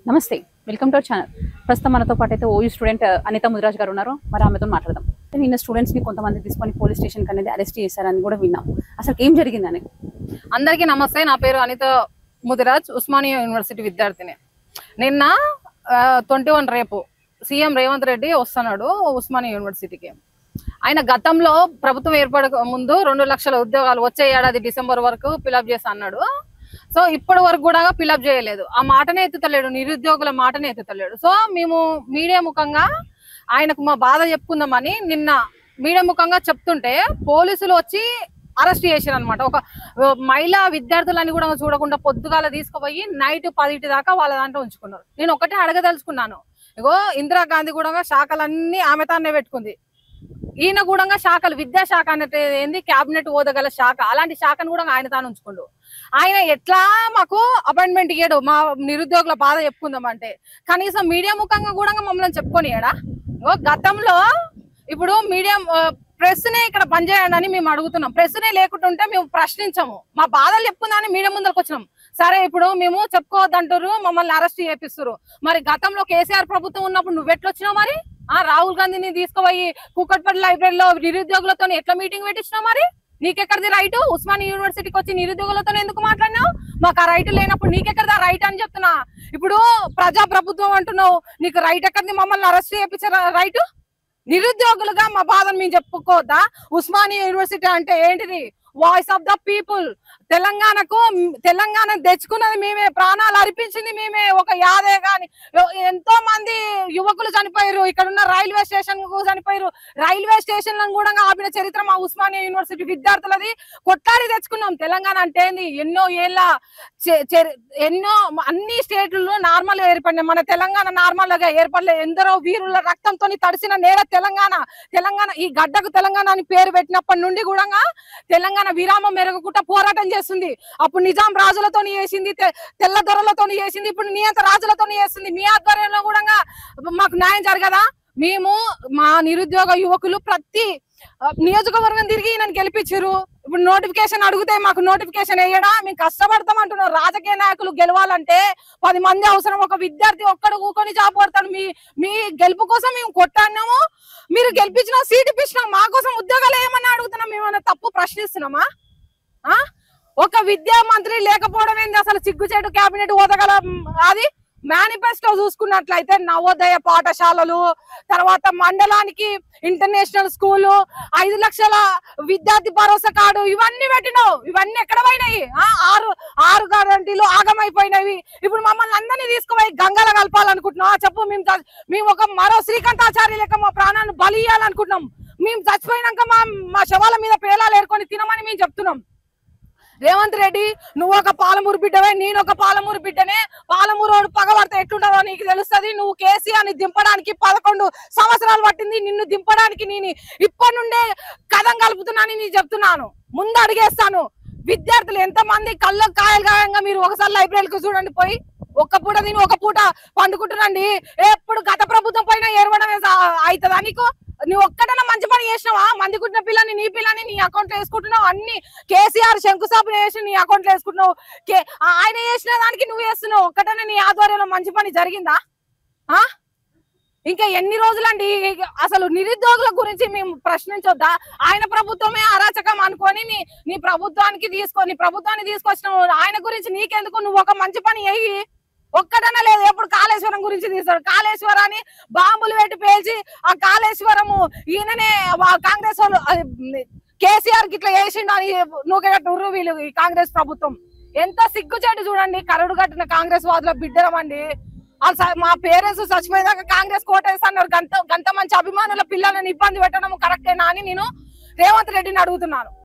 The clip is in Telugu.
నమస్తే, వెల్కమ్ టు అవర్ ఛానల్. ప్రస్తుతం మనతో పాటు అయితే ఓయూ స్టూడెంట్ అనిత ముదిరాజ్ గారు ఉన్నారు. మరి ఆమెతో మాట్లాడదాం. నిన్న స్టూడెంట్స్ ని కొంతమంది తీసుకొని పోలీస్ స్టేషన్ అనేది అరెస్ట్ చేశారని కూడా విన్నాం. అసలు ఏం జరిగిందని? అందరికీ నమస్తే. నా పేరు అనిత ముదిరాజ్, ఉస్మానియా యూనివర్సిటీ విద్యార్థిని. నిన్న 21 రేపు సీఎం రేవంత్ రెడ్డి వస్తున్నాడు ఉస్మానియా యూనివర్సిటీకి. ఆయన గతంలో ప్రభుత్వం ఏర్పడక ముందు 2 లక్షల ఉద్యోగాలు వచ్చే ఏడాది డిసెంబర్ వరకు ఫిలప్ చేస్తా అన్నాడు. సో ఇప్పటి వరకు కూడా ఫిలప్ చేయలేదు. ఆ మాటనే ఎత్తుతలేడు, నిరుద్యోగుల మాటనే ఎత్తుతలేడు. సో మేము మీడియా ముఖంగా ఆయనకు మా బాధ చెప్పుకుందామని నిన్న మీడియా ముఖంగా చెప్తుంటే పోలీసులు వచ్చి అరెస్ట్ చేశారు అనమాట. ఒక మహిళా విద్యార్థులని కూడా చూడకుండా పొద్దుగాల తీసుకుపోయి నైట్ 10 దాకా వాళ్ళ దాంట్లో ఉంచుకున్నారు. నేను ఒకటే అడగదలుచుకున్నాను, ఇగో ఇందిరాగాంధీ కూడా శాఖలన్నీ ఆమె తానే పెట్టుకుంది. ఈయన కూడా శాఖలు, విద్యాశాఖ అంటే ఏంది, క్యాబినెట్ హోదగల శాఖ, అలాంటి శాఖను కూడా ఆయన తాను ఉంచుకుండు. ఆయన ఎట్లా మాకు అపాయింట్మెంట్ ఇయ్యాడు మా నిరుద్యోగుల బాధ చెప్పుకుందాం అంటే? కనీసం మీడియా ముఖంగా కూడా మమ్మల్ని చెప్పుకొనియాడా? గతంలో ఇప్పుడు మీడియా ప్రెస్ నే ఇక్కడ బంద్ చేయండి అని మేము అడుగుతున్నాం. ప్రెస్ నే లేకుంటుంటే మేము ప్రశ్నించము, మా బాధలు చెప్పుకుందామని మీడియా ముందరకు వచ్చినాం. సరే, ఇప్పుడు మేము చెప్పుకోవద్దంటారు, మమ్మల్ని అరెస్ట్ చేపిస్తారు. మరి గతంలో కేసీఆర్ ప్రభుత్వం ఉన్నప్పుడు నువ్వెట్లొచ్చినావు? మరి రాహుల్ గాంధీని తీసుకుపోయి కూకట్పల్లి లైబ్రరీలో నిరుద్యోగులతో ఎట్లా మీటింగ్ పెట్టించినావు? మరి నీకెక్కడిది రైట్? ఉస్మానియా యూనివర్సిటీకి వచ్చి నిరుద్యోగులతో ఎందుకు మాట్లాడినావు? మాకు ఆ రైట్ లేనప్పుడు నీకెక్కడిది ఆ రైట్ అని చెప్తున్నా. ఇప్పుడు ప్రజా ప్రభుత్వం అంటున్నావు, నీకు రైట్ ఎక్కడిది? మమ్మల్ని అరెస్ట్ చేయించారు రైట్? నిరుద్యోగులుగా మా బాధను మేము చెప్పుకోవద్దా? ఉస్మానియా యూనివర్సిటీ అంటే ఏంటిది? Voice of the people. Telangana తెచ్చుకున్నది మేమే, ప్రాణాలు అర్పించింది మేమే. ఒక యాదే గాని ఎంతో మంది యువకులు చనిపోయారు, ఇక్కడ ఉన్న రైల్వే స్టేషన్ చనిపోయారు. రైల్వే స్టేషన్ కూడా ఆపిన చరిత్ర మా ఉస్మానియా యూనివర్సిటీ విద్యార్థులది. కొట్లాడి తెచ్చుకున్నాం. తెలంగాణ అంటే ఏంది? ఎన్నో ఏళ్ళ అన్ని స్టేట్లలో నార్మల్ గా ఏర్పడినాయి, మన తెలంగాణ నార్మల్ గా ఏర్పడలేదు. ఎందరో వీరుల రక్తంతో తడిసిన నేల తెలంగాణ. ఈ గడ్డకు తెలంగాణ అని పేరు పెట్టినప్పటి నుండి కూడా తెలంగాణ విరామం మెరుగుకుంటా పోరాటం చేస్తుంది. అప్పుడు నిజాం రాజులతో చేసింది, తెల్ల దొరలతో చేసింది, ఇప్పుడు నియంత రాజులతో చేస్తుంది. మీ ఆధ్వర్యంలో కూడా మాకు న్యాయం జరగదా? మేము మా నిరుద్యోగ యువకులు ప్రతి నియోజకవర్గం తిరిగి నన్ను గెలిపించారు. ఇప్పుడు నోటిఫికేషన్ అడిగితే మాకు నోటిఫికేషన్ వేయడా? మేము కష్టపడతాం అంటున్నారు. రాజకీయ నాయకులు గెలవాలంటే 10 మంది అవసరం. ఒక విద్యార్థి ఒక్కడు కూకొని జాబ్ పడతాడు. మీ గెలుపు కోసం మేము కొట్టాము, మీరు గెలిపించిన సీట్ ఇప్పించినాం, మా కోసం ఉద్యోగాలు ఏమన్నా అడుగుతున్నాం. మేమన్నా తప్పు ప్రశ్నిస్తున్నామా? ఒక విద్యా మంత్రి లేకపోవడం ఏంది? అసలు సిగ్గుచేటు క్యాబినెట్ హోదగల అది మేనిఫెస్టో చూసుకున్నట్లయితే నవోదయ పాఠశాలలు, తర్వాత మండలానికి ఇంటర్నేషనల్ స్కూలు, 5 లక్షల విద్యార్థి భరోసా కార్డు, ఇవన్నీ పెట్టినావు. ఇవన్నీ ఎక్కడ పోయినాయి? ఆరు గ్యారెంటీలు ఆగమైపోయినవి. ఇప్పుడు మమ్మల్ని అందరినీ తీసుకుపోయి గంగల కలపాలనుకుంటున్నావా? చెప్పు. మేము ఒక మరో శ్రీకాంతాచార్య లెక్క మా ప్రాణాన్ని బలి ఇయ్యాలనుకుంటున్నాం. మేము చచ్చిపోయినాక మా శవాల మీద పేలాలు ఏరుకొని తినమని మేము చెప్తున్నాం. రేవంత్ రెడ్డి, నువ్వు ఒక పాలమూరు బిడ్డవే, నేను ఒక పాలమూరు బిడ్డనే. పాలమూరు పగబడితే ఎట్లుంటావో నీకు తెలుస్తుంది. నువ్వు కేసీఆర్ ని దింపడానికి 11 సంవత్సరాలు పట్టింది. నిన్ను దింపడానికి నేను ఇప్పటి నుండే కథం కలుపుతున్నానని నేను చెప్తున్నాను. ముందు అడిగేస్తాను. విద్యార్థులు ఎంతమంది కళ్ళ కాయలు గాయంగా మీరు ఒకసారి లైబ్రరీకి చూడండి. పోయి ఒక్క పూట తిని ఒక పూట పండుకుంటున్నాండి. ఎప్పుడు గత ప్రభుత్వం పైన ఏర్పడమే అవుతుందా నీకు? నువ్వు ఒక్కటన్నా మంచి పని చేసినావా? మంది కుట్టిన పిల్లని, నీ పిల్లని నీ అకౌంట్ లో వేసుకుంటున్నావు. అన్ని కేసీఆర్ శంకుస్థాపన చేసి నీ అకౌంట్ లో వేసుకుంటున్నావు. ఆయన చేసిన దానికి నువ్వు వేస్తున్నావు. ఒక్కటన్నా నీ ఆధ్వర్యంలో మంచి పని జరిగిందా? ఇంకా ఎన్ని రోజులండి? అసలు నిరుద్యోగుల గురించి మేము ప్రశ్నించొద్దా? ఆయన ప్రభుత్వమే అరాచకం అనుకొని నీ ప్రభుత్వాన్ని తీసుకొచ్చినావు. ఆయన గురించి నీకెందుకు? నువ్వు ఒక మంచి పని అయ్యి ఒక్కటన్నా లేదు. ఎప్పుడు కాళేశ్వరం గురించి తీస్తాడు. కాళేశ్వరాన్ని బాంబులు పెట్టి పేల్చి ఆ కాళేశ్వరము ఈయననే కాంగ్రెస్ వాళ్ళు కేసీఆర్ కి ఇట్లా చేసిండు అని నువ్వు వీళ్ళు ఈ కాంగ్రెస్ ప్రభుత్వం. ఎంత సిగ్గుచేటు చూడండి. కరడు కట్టిన కాంగ్రెస్ వాదుల బిడ్డరమండి. మా పేరెంట్స్ చచ్చిపోయేదాకా కాంగ్రెస్ కోటేస్తున్నారు. గంత మంచి అభిమానుల పిల్లలను ఇబ్బంది పెట్టడం కరెక్టేనా అని నేను రేవంత్ రెడ్డిని అడుగుతున్నాను.